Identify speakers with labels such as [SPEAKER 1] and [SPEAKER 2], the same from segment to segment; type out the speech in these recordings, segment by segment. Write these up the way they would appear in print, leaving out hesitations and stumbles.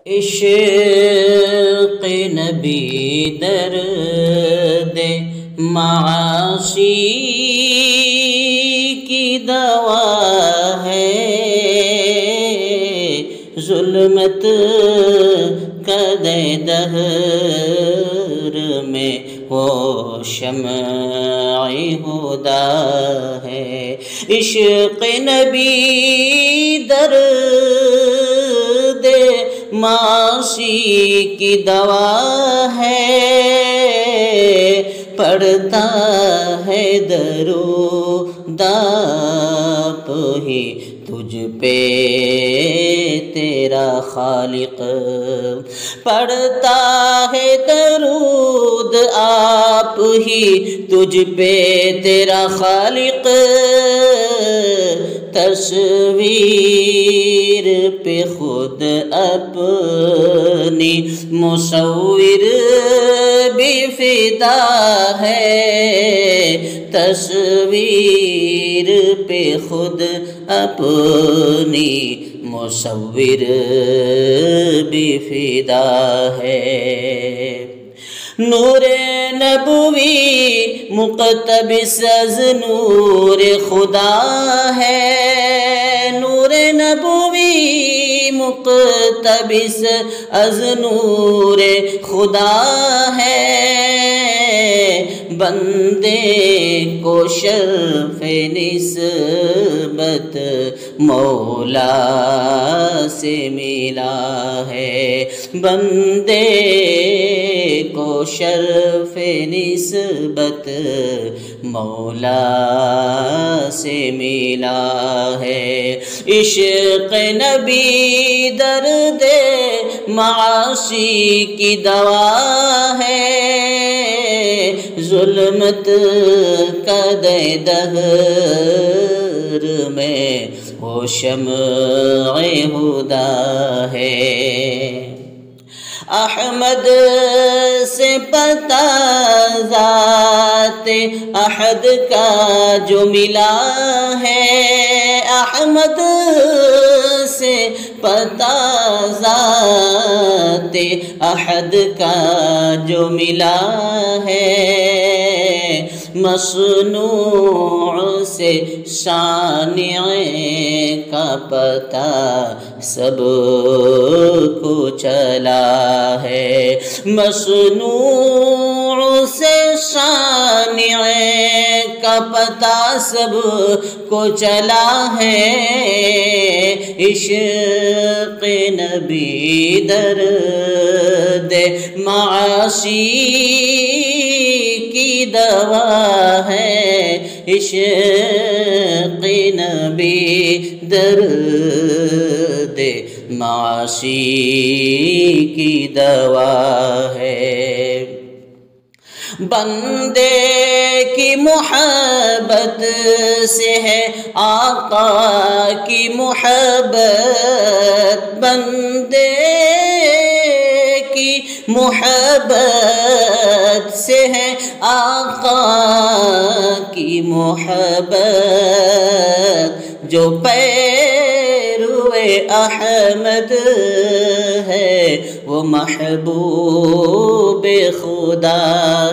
[SPEAKER 1] عشق نبی درد معاشی کی دوا ہے، ظلمت قدِ دہر میں وہ شمع ہدیٰ ہے۔ عشق نبی درد معاشی کی دوا ہے، پڑھتا ہے درود آپ ہی تجھ پہ تیرا خالق، پڑھتا ہے درود آپ ہی تجھ پہ تیرا خالق، تصویر پہ خود اپنی مصور بھی فدا ہے، تصویر پہ خود اپنی مصور بھی فدا ہے۔ نور نبوی مقتبس از نور خدا ہے، نور نبوی مقتبس از نور خدا ہے، بندے کو شرف نسبت مولا سے ملا ہے، بندے کو شرف نسبت مولا سے ملا ہے۔ عشق نبی درد معاشی کی دوا ہے، ظلمت قدِ دہر میں وہ شمع ہدیٰ ہے۔ احمد سے پتہ ذات احد کا جو ملا ہے، احمد سے پتہ ذات احد کا جو ملا ہے، مصنوع سے صانع کا پتہ سب کو چلا ہے، مصنوع سے صانع کا پتہ سب کو چلا ہے، عشق نبی درد معاشی کی دوا ہے، عشق نبی درد معاشی کی دوا ہے۔ بندے کی محبت سے ہے آقا کی محبت، بندے کی محبت سے ہے آقا کی محبت، جو پیرو احمد ہے وہ محبوب خدا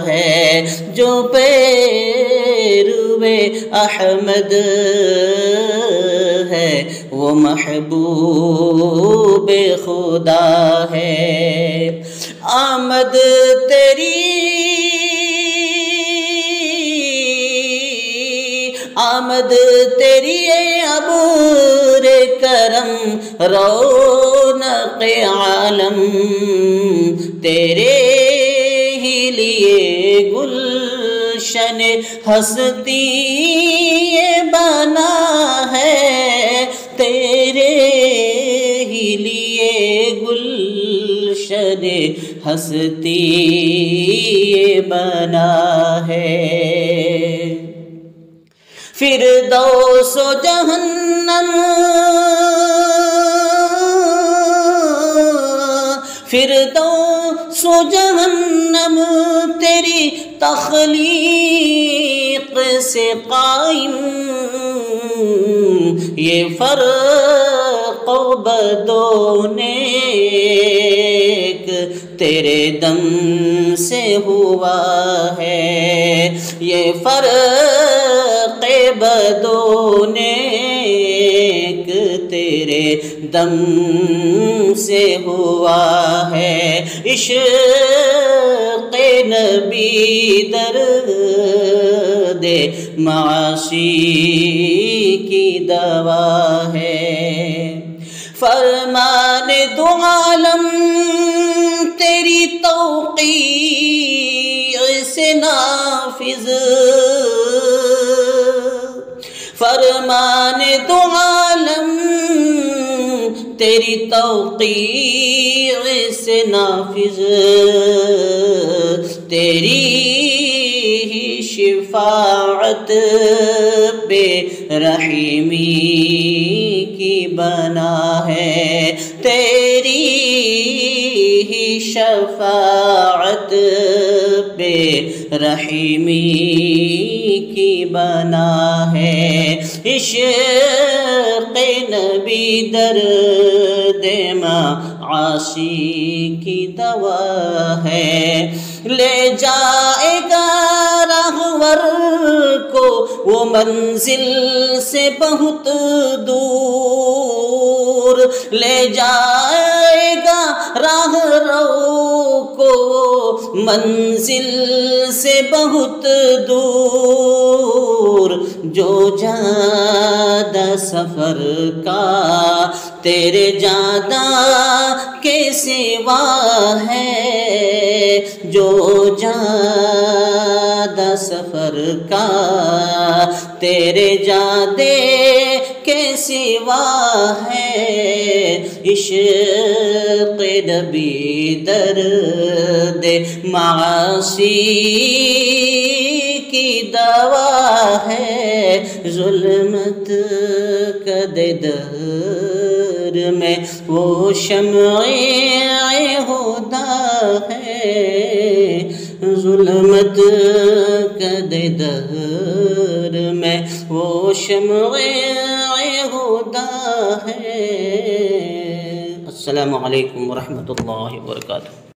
[SPEAKER 1] ہے، جو پیرو احمد ہے وہ محبوب خدا ہے۔ آمد تیری آمد تیری ابر کرم رونق عالم، تیرے ہی لیے گلشن ہستی بنا ہے، تیرے ہی لیے گلشن ہستی بنا ہے۔ فردوس و جہنم فردوس و جہنم تیری تخلیق سے قائم، یہ فرق و بد و نیک تیرے دم سے ہوا ہے، یہ فرق بد و نیک تیرے دم سے ہوا ہے، عشق نبی درد معاشی کی دوا ہے، فرمان دو عالم تیری توقیع سے نافذ، فرمان دو عالم تیری توقیع سے نافذ، تیری ہی شفاعت بے رحیمی کی بنا ہے، تیری ہی شفاعت بے رحیمی کی بنا ہے، عشق نبی درد معاشی کی دوا ہے، لے جائے گا راہور کو وہ منزل سے بہت دور، لے جائے گا راہرو کو منزل سے بہت دور، جو زیادہ سفر کا تیرے زیادہ کے سوا ہے، جو زیادہ سفر کا تیرے زیادہ کے سوا ہے، عشق نبی درد معاشی کی دوا ہے، ظلمت کدے در میں وہ شمع ہدا ہے، ظلمت کدے در میں وہ شمع ہدا ہے۔ السلام علیکم ورحمۃ اللہ وبرکاتہ۔